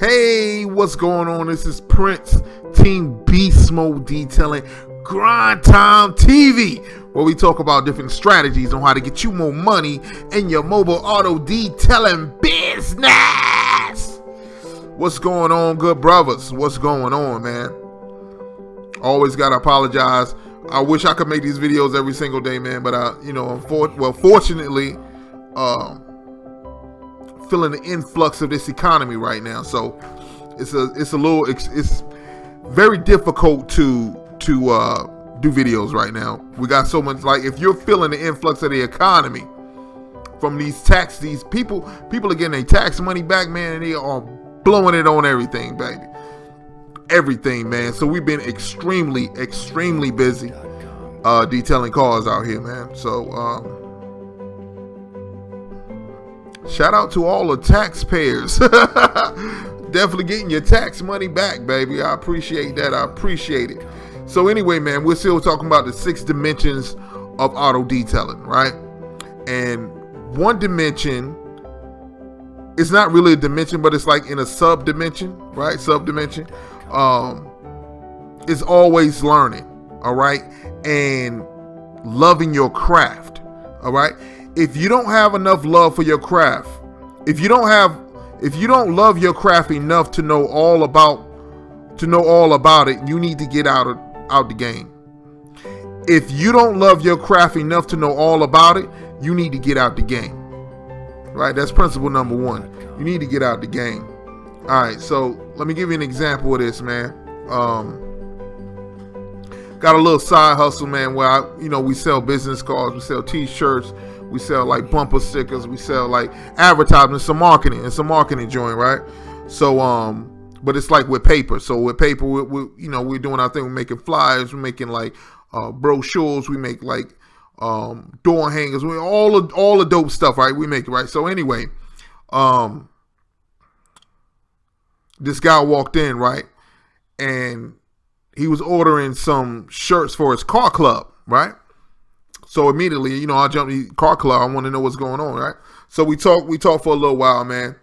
Hey, what's going on? This is Prince, Team Beast Mode Detailing, Grind Time TV, where we talk about different strategies on how to get you more money in your mobile auto detailing business. What's going on, good brothers? What's going on, man? Always gotta apologize. I wish I could make these videos every single day, man, but fortunately, feeling the influx of this economy right now, so it's very difficult to do videos right now. We got so much, like, if you're feeling the influx of the economy from these people are getting their tax money back, man, and they are blowing it on everything, baby. Everything, man. So we've been extremely busy detailing cars out here, man. So shout out to all the taxpayers. Definitely getting your tax money back, baby. I appreciate that. I appreciate it. So anyway, man, we're still talking about the 6 dimensions of auto detailing, right? And one dimension, it's not really a dimension, but it's like in a sub-dimension, right? Sub-dimension. Is always learning, all right? And loving your craft, all right? If you don't have enough love for your craft, if you don't love your craft enough to know all about it, you need to get out the game. If you don't love your craft enough to know all about it, you need to get out the game. Right? That's principle number 1. You need to get out the game. All right, so let me give you an example of this, man. Got a little side hustle, man, where we sell business cards, we sell t-shirts, we sell like bumper stickers, we sell like advertisements, some marketing joint, right? So but it's like with paper. So with paper, we're doing our thing. We're making flyers, we're making like brochures, we make like door hangers, all the dope stuff, right? We make it, right? So anyway, this guy walked in, right? And he was ordering some shirts for his car club, right? So immediately, I jumped the car club. I want to know what's going on, right? So we talked for a little while, man.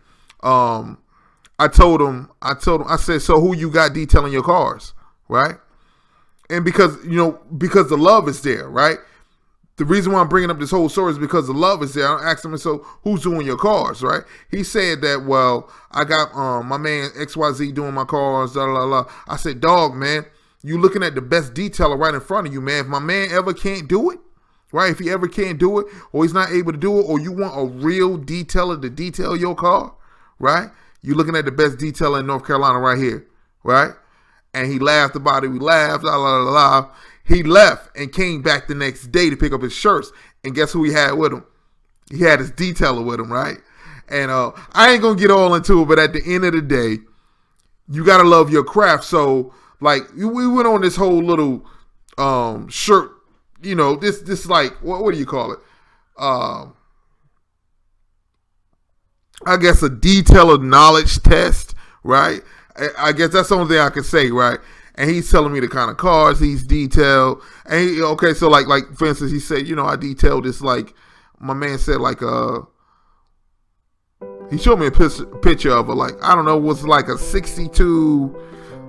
I told him, I said, so who you got detailing your cars, right? And because the love is there, right? The reason why I'm bringing up this whole story is because the love is there. I asked him, so who's doing your cars, right? He said that, well, I got my man XYZ doing my cars, blah, blah, blah. I said, dog, man, you looking at the best detailer right in front of you, man. If my man ever can't do it, right? If he ever can't do it, or he's not able to do it, or you want a real detailer to detail your car, right? You looking at the best detailer in North Carolina right here, right? And he laughed about it. We laughed, blah, blah, blah, blah. He left and came back the next day to pick up his shirts. And guess who he had with him? He had his detailer with him, right? And I ain't going to get all into it, but at the end of the day, you got to love your craft. So, like, we went on this whole little shirt, this like, what do you call it? I guess a detailer knowledge test, right? I guess that's the only thing I can say, right? And he's telling me the kind of cars he's detailed. And okay, so like for instance, he said, I detailed this, like, my man said, like, he showed me a picture of a, like, I don't know, it was like a 62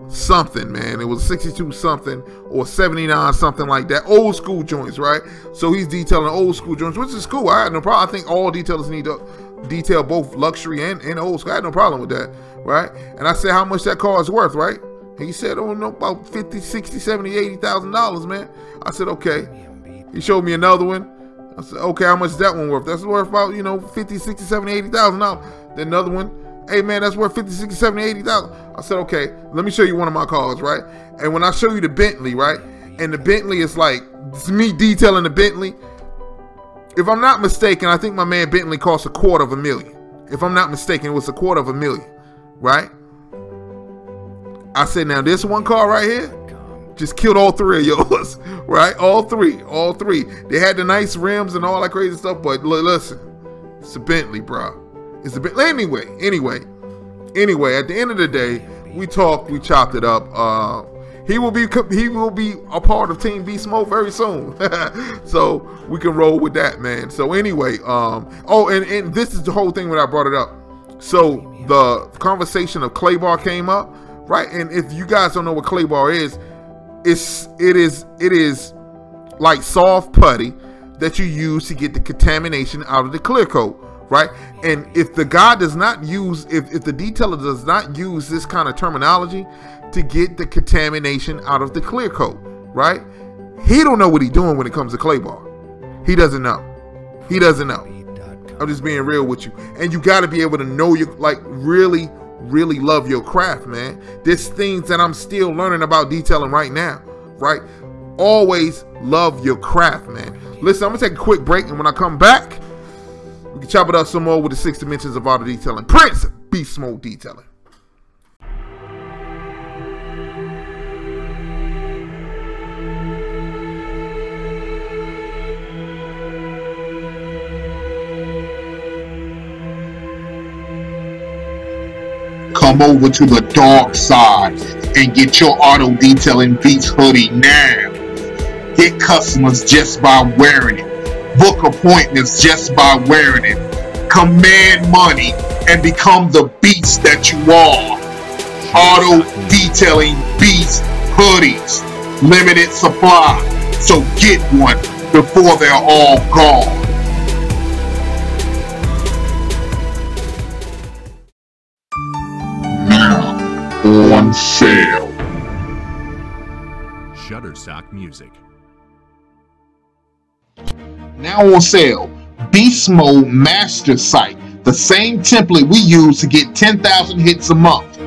something, man. It was 62 something or 79 something like that. Old school joints, right? So he's detailing old school joints, which is cool. I had no problem. I think all detailers need to detail both luxury and old school. I had no problem with that, right? And I said, how much that car is worth, right? He said, oh, no, about $50,000, $60,000, $70,000, $80,000, man. I said, okay. He showed me another one. I said, okay, how much is that one worth? That's worth about, $50,000, $60,000, $70,000, $80,000. Then another one, hey, man, that's worth $50,000, $60,000, $70,000, $80,000. I said, okay, let me show you one of my cars, right? And when I show you the Bentley, right? And the Bentley is like, it's me detailing the Bentley. If I'm not mistaken, I think my man Bentley cost $250,000. If I'm not mistaken, it was $250,000, right? I said, now this one car right here just killed all 3 of yours, right? All three. They had the nice rims and all that crazy stuff, but listen, it's a Bentley, bro. It's a Bentley. Anyway, at the end of the day, we talked, we chopped it up. He will be a part of Team Beast Mode very soon, so we can roll with that, man. So anyway, and this is the whole thing when I brought it up. So the conversation of clay bar came up, right? And if you guys don't know what clay bar is, it is like soft putty that you use to get the contamination out of the clear coat, right? And if the guy does not use, if the detailer does not use this kind of terminology to get the contamination out of the clear coat, right? He don't know what he's doing when it comes to clay bar. He doesn't know. He doesn't know. I'm just being real with you. And you got to be able to know your, like, really love your craft, man. There's things that I'm still learning about detailing right now, right? Always love your craft, man. Listen, I'm gonna take a quick break, and when I come back, we can chop it up some more with the 6 dimensions of auto detailing. Prince Beast Mode Detailing. Come over to the dark side and get your Auto Detailing Beats hoodie now. Get customers just by wearing it. Book appointments just by wearing it. Command money and become the beast that you are. Auto Detailing Beats hoodies. Limited supply. So get one before they're all gone. On sale. Shutterstock Music. Now on sale, Beast Mode Master Site, the same template we use to get 10,000 hits a month.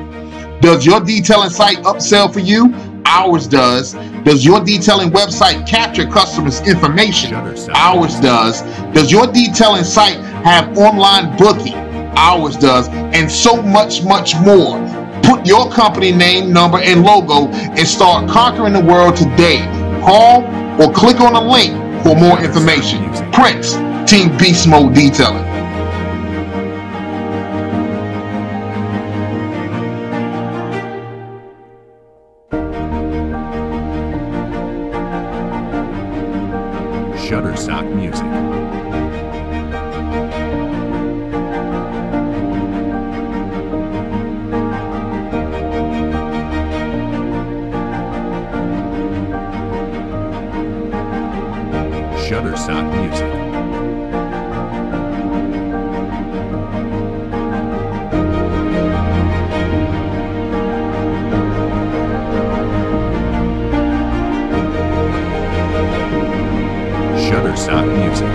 Does your detailing site upsell for you? Ours does. Does your detailing website capture customers' information? Ours does. Does your detailing site have online booking? Ours does. And so much more. Put your company name, number, and logo and start conquering the world today. Call or click on the link for more information. Prince, Team Beast Mode Detailing. Shutterstock Music. Shutterstock Music. Shutterstock Music.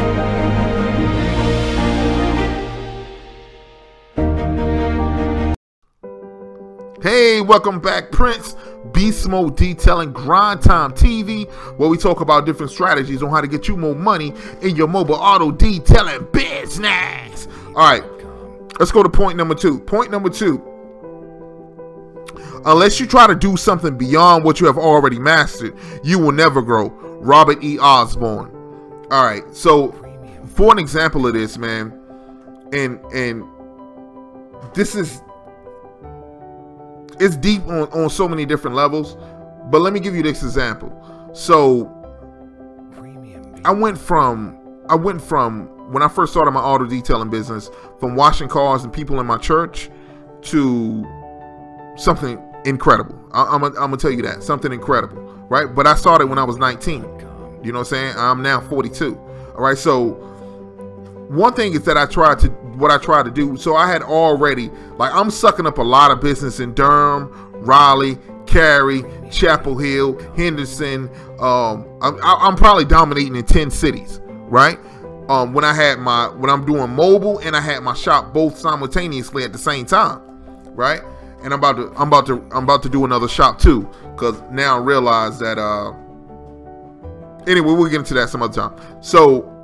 Hey, welcome back, Prince Beast Mode Detailing, Grind Time TV, where we talk about different strategies on how to get you more money in your mobile auto detailing business. All right, let's go to point number 2. Point number 2. Unless you try to do something beyond what you have already mastered, you will never grow. Robert E. Osborne. All right, so for an example of this, man, and this is, it's deep on so many different levels, but let me give you this example. So I went from when I first started my auto detailing business, from washing cars and people in my church to something incredible. I'm gonna tell you that, something incredible, right? But I started when I was 19. You know what I'm saying? I'm now 42. All right, so one thing is that what I tried to do, so I had already, like, I'm sucking up a lot of business in Durham, Raleigh, Cary, Chapel Hill, Henderson. I'm probably dominating in 10 cities, right? When I'm doing mobile and I had my shop both simultaneously at the same time, right? And I'm about to do another shop too, because now I realize that anyway, we'll get into that some other time. So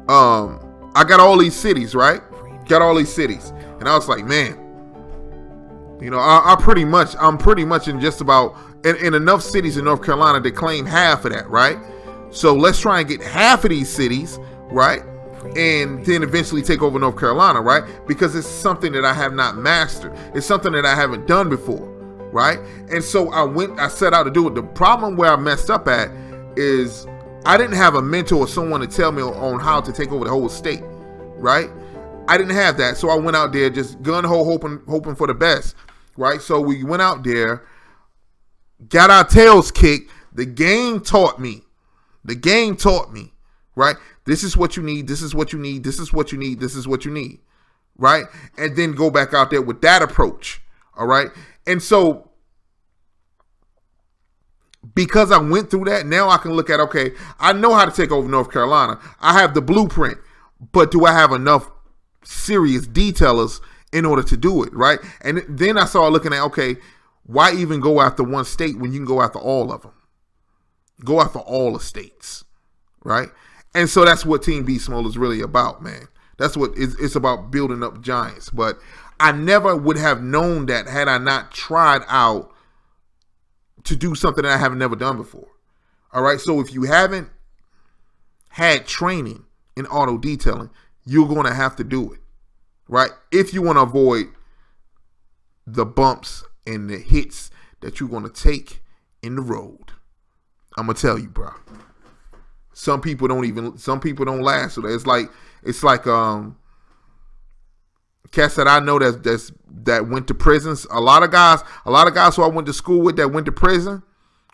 I got all these cities, right? Got all these cities, and I was like, man, you know, I'm pretty much in just about in enough cities in North Carolina to claim half of that, right? So let's try and get half of these cities, right? And then eventually take over North Carolina, right? Because it's something that I have not mastered. It's something that I haven't done before, right? And so I set out to do it. The problem where I messed up at is I didn't have a mentor or someone to tell me on how to take over the whole state, right? I didn't have that, so I went out there just gun-ho, hoping for the best, right? So we went out there, got our tails kicked. The game taught me. The game taught me, right? This is what you need. This is what you need. This is what you need. This is what you need, right? And then go back out there with that approach, all right? And so because I went through that, now I can look at, okay, I know how to take over North Carolina. I have the blueprint, but do I have enough serious detailers in order to do it, right? And then I started looking at, okay, why even go after one state when you can go after all of them? Go after all the states, right? And so that's what Team Beast Mode is really about, man. That's what it's about, building up giants. But I never would have known that had I not tried out to do something that I have never done before. All right, so if you haven't had training in auto detailing, you're going to have to do it, right? If you want to avoid the bumps and the hits that you're going to take in the road. I'm going to tell you, bro. Some people don't last. So it's like cats that I know that went to prisons. A lot of guys who I went to school with that went to prison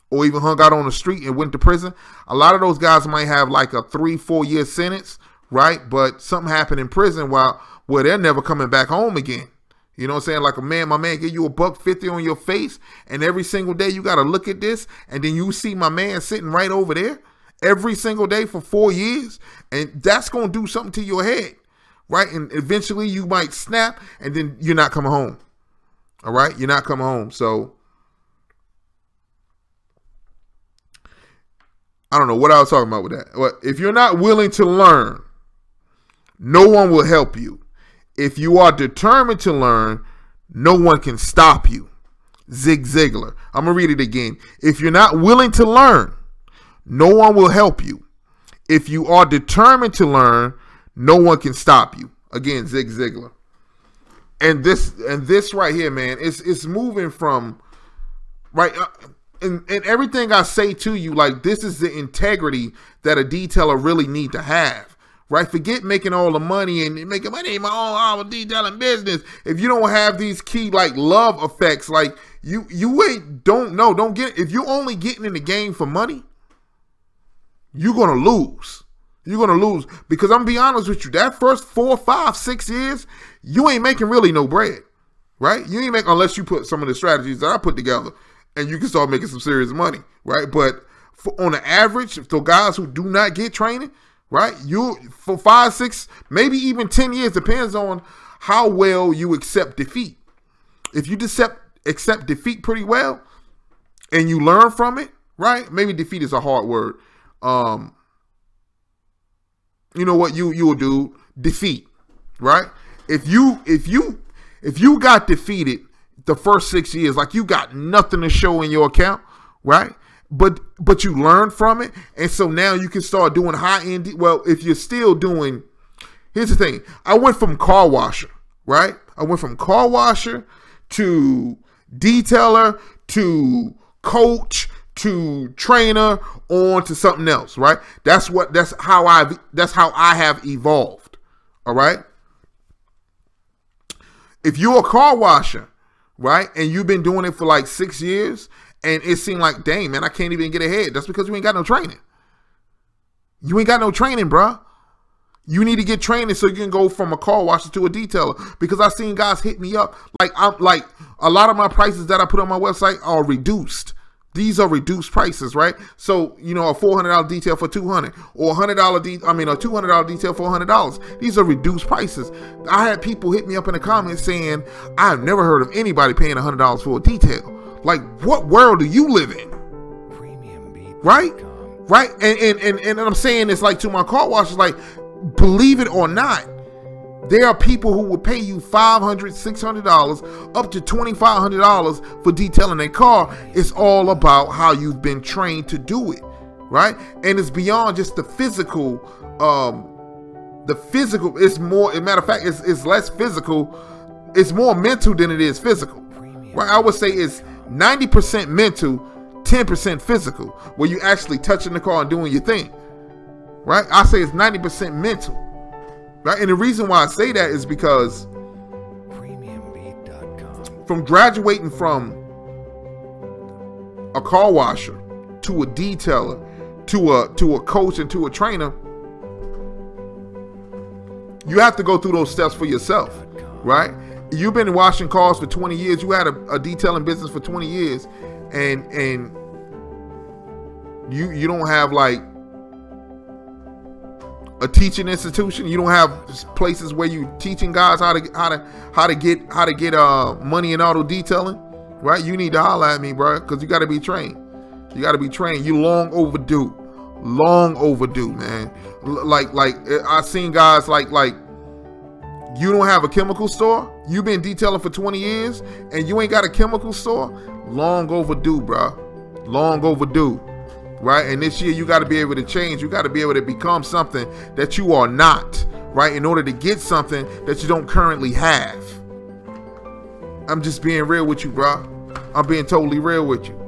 or even hung out on the street and went to prison. A lot of those guys might have like a 3-4 year sentence, right? But something happened in prison where they're never coming back home again. You know what I'm saying? Like my man give you $150 on your face, and every single day you got to look at this, and then you see my man sitting right over there every single day for 4 years, and that's going to do something to your head, right? And eventually you might snap, and then you're not coming home. All right? You're not coming home. So I don't know what I was talking about with that. Well, if you're not willing to learn, no one will help you. If you are determined to learn, no one can stop you. Zig Ziglar. I'm going to read it again. If you're not willing to learn, no one will help you. If you are determined to learn, no one can stop you. Again, Zig Ziglar. And this right here, man, it's moving from, right, and everything I say to you, like, this is the integrity that a detailer really need to have. Right? Forget making all the money and making money in my own detailing business. If you don't have these key like love effects, like you don't get, if you're only getting in the game for money, you're gonna lose. You're gonna lose, because I'm gonna be honest with you, that first 4, 5, 6 years, you ain't making really no bread. Right? You ain't making, unless you put some of the strategies that I put together and you can start making some serious money. Right? But on the average, for guys who do not get training, right? You for 5, 6, maybe even 10 years, depends on how well you accept defeat. If you accept defeat pretty well and you learn from it, right? Maybe defeat is a hard word. You know what you will do? Defeat, right? If you got defeated the first 6 years, like you got nothing to show in your account, right? But you learn from it, and so now you can start doing high-end. Well, if you're still doing, here's the thing. I went from car washer, right? I went from car washer to detailer to coach to trainer on to something else, right? That's how I have evolved. All right? If you're a car washer, right, and you've been doing it for like 6 years, and it seemed like, dang, man, I can't even get ahead. That's because you ain't got no training. You ain't got no training, bro. You need to get training so you can go from a car washer to a detailer. Because I've seen guys hit me up. Like a lot of my prices that I put on my website are reduced. These are reduced prices, right? So, you know, a $400 detail for $200, or a $200 detail for $100. These are reduced prices. I had people hit me up in the comments saying, I've never heard of anybody paying $100 for a detail. Like, what world do you live in? Right? Right? And I'm saying this like to my car washers, like, believe it or not, there are people who will pay you $500, $600, up to $2,500 for detailing a car. It's all about how you've been trained to do it, right? And it's beyond just the physical. It's more, as a matter of fact, it's less physical. It's more mental than it is physical, right? I would say it's 90% mental, 10% physical, where you actually touching the car and doing your thing, right? I say it's 90% mental. right? And the reason why I say that is because from graduating from a car washer to a detailer to a coach and to a trainer, you have to go through those steps for yourself, right? You've been washing cars for 20 years. You had a detailing business for 20 years, and you don't have like a teaching institution. You don't have places where you teaching guys how to get money in auto detailing, right? You need to holler at me, bro, because you got to be trained. You got to be trained. You long overdue, man. Like I seen guys like you don't have a chemical store. You've been detailing for 20 years and you ain't got a chemical store. Long overdue, bro. Long overdue. Right? And this year you got to be able to change. You got to be able to become something that you are not, right? In order to get something that you don't currently have. I'm just being real with you, bro. I'm being totally real with you.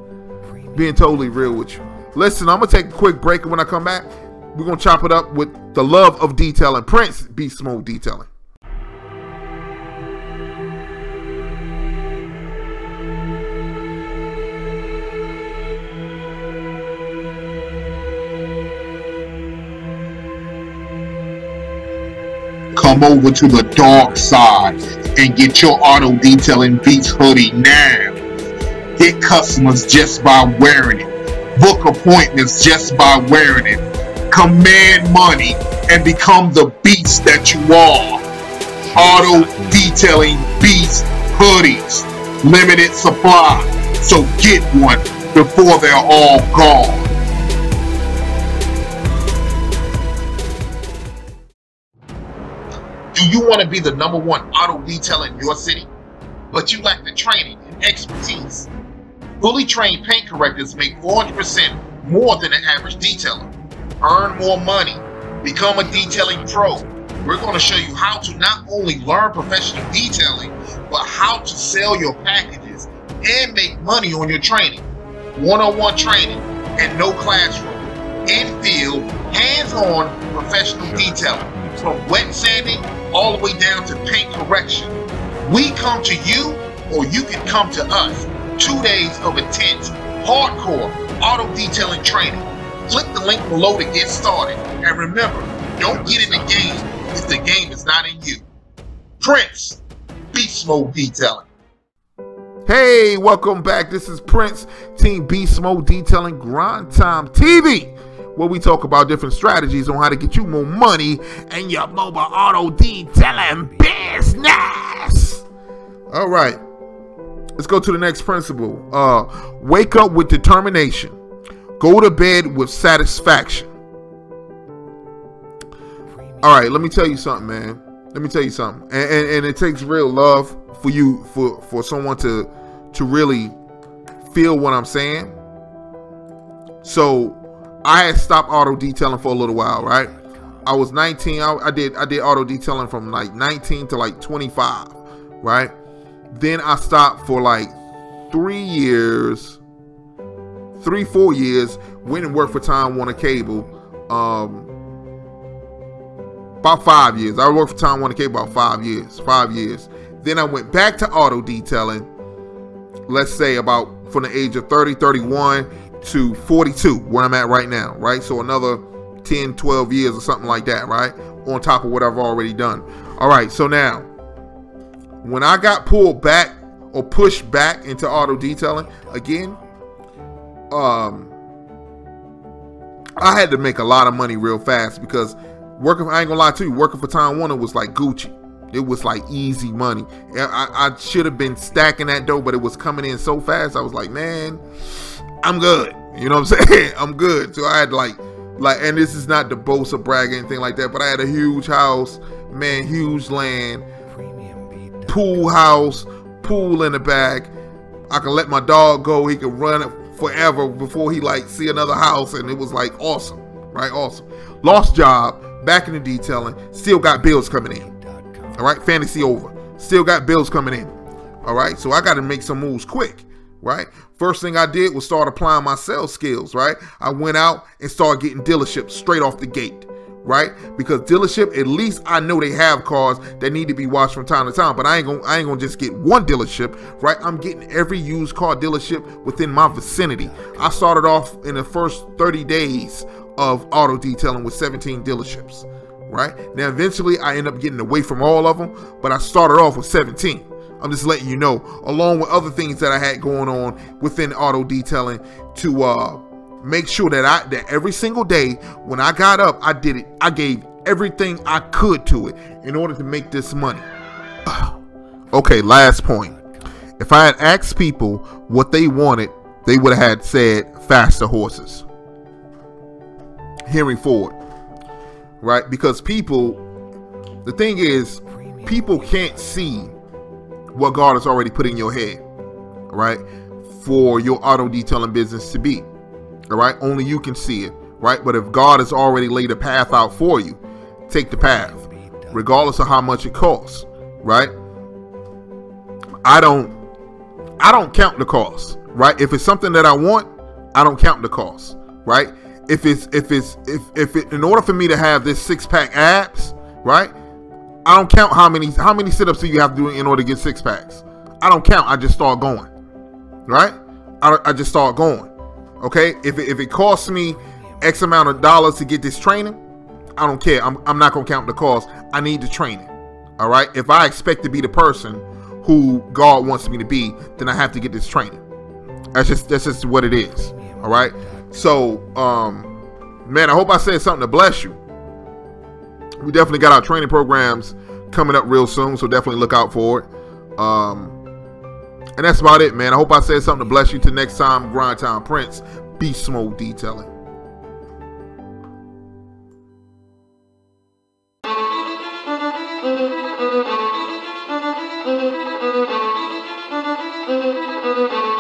Listen, I'm going to take a quick break, and when I come back, we're going to chop it up with the love of detailing, Prince Beast Mode Detailing. Come over to the dark side and get your Auto Detailing Beats hoodie now. Get customers just by wearing it. Book appointments just by wearing it. Command money and become the beast that you are. Auto Detailing Beats hoodies. Limited supply. So get one before they're all gone. Do you want to be the #1 auto detailer in your city, but you lack the training and expertise? Fully trained paint correctors make 400% more than an average detailer. Earn more money. Become a detailing pro. We're going to show you how to not only learn professional detailing, but how to sell your packages and make money on your training. One-on-one training and no classroom. In-field, hands-on professional detailing. From wet sanding all the way down to paint correction. We come to you, or you can come to us. 2 days of intense, hardcore auto detailing training. Click the link below to get started. And remember, don't get in the game if the game is not in you. Prince, Beast Mode Detailing. Hey, welcome back. This is Prince, Team Beast Mode Detailing, Grind Time TV, where we talk about different strategies on how to get you more money in your mobile auto detailing business. All right, let's go to the next principle. Wake up with determination. Go to bed with satisfaction. All right, let me tell you something, man. Let me tell you something. And it takes real love for you, for someone to really feel what I'm saying. So I had stopped auto detailing for a little while, right? I was 19. I did auto detailing from like 19 to like 25, right? Then I stopped for like 4 years, went and worked for Time Warner Cable. About 5 years. I worked for Time Warner Cable about 5 years. Then I went back to auto detailing, let's say about from the age of 30, 31 to 42, where I'm at right now, right? So another 10, 12 years or something like that, right? On top of what I've already done. All right, so now, when I got pulled back or pushed back into auto detailing again, I had to make a lot of money real fast, because I ain't gonna lie to you, working for Time Warner was like Gucci. It was like easy money. I should have been stacking that dough, but it was coming in so fast. I was like, man, I'm good. You know what I'm saying? I'm good. So I had like, and this is not to boast or brag or anything like that, but I had a huge house, man, huge land, pool house, pool in the back. I could let my dog go. He could run forever before he like see another house. And it was like awesome, right? Awesome. Lost job, back in the detailing, still got bills coming in. All right, fantasy over. Still got bills coming in. All right, so I got to make some moves quick, right? First thing I did was start applying my sales skills, right? I went out and started getting dealerships straight off the gate, right? Because dealership, at least I know they have cars that need to be washed from time to time. But I ain't gonna just get one dealership, right? I'm getting every used car dealership within my vicinity. I started off in the first 30 days of auto detailing with 17 dealerships, right? Now eventually I end up getting away from all of them, but I started off with 17. I'm just letting you know, along with other things that I had going on within auto detailing, to make sure that that every single day when I got up, I did it. I gave everything I could to it in order to make this money. Okay, last point. If I had asked people what they wanted, they would have said faster horses. Henry Ford, right? Because the thing is, people can't see what God has already put in your head, right? For your auto detailing business to be, all right? Only you can see it, right? But if God has already laid a path out for you, take the path, regardless of how much it costs, right? I don't count the cost, right? If it's something that I want, I don't count the cost, right? If in order for me to have this 6-pack abs, right? I don't count how many sit-ups do you have to do in order to get 6 packs. I don't count. I just start going, right? I just start going. Okay. If it costs me X amount of dollars to get this training, I don't care. I'm not gonna count the cost. I need the training. All right. If I expect to be the person who God wants me to be, then I have to get this training. That's just what it is. All right. So, man, I hope I said something to bless you. We definitely got our training programs coming up real soon, so definitely look out for it. And that's about it, man. I hope I said something to bless you. Till next time, Grind Time Prince, Beast Mode Detailing. Thank you.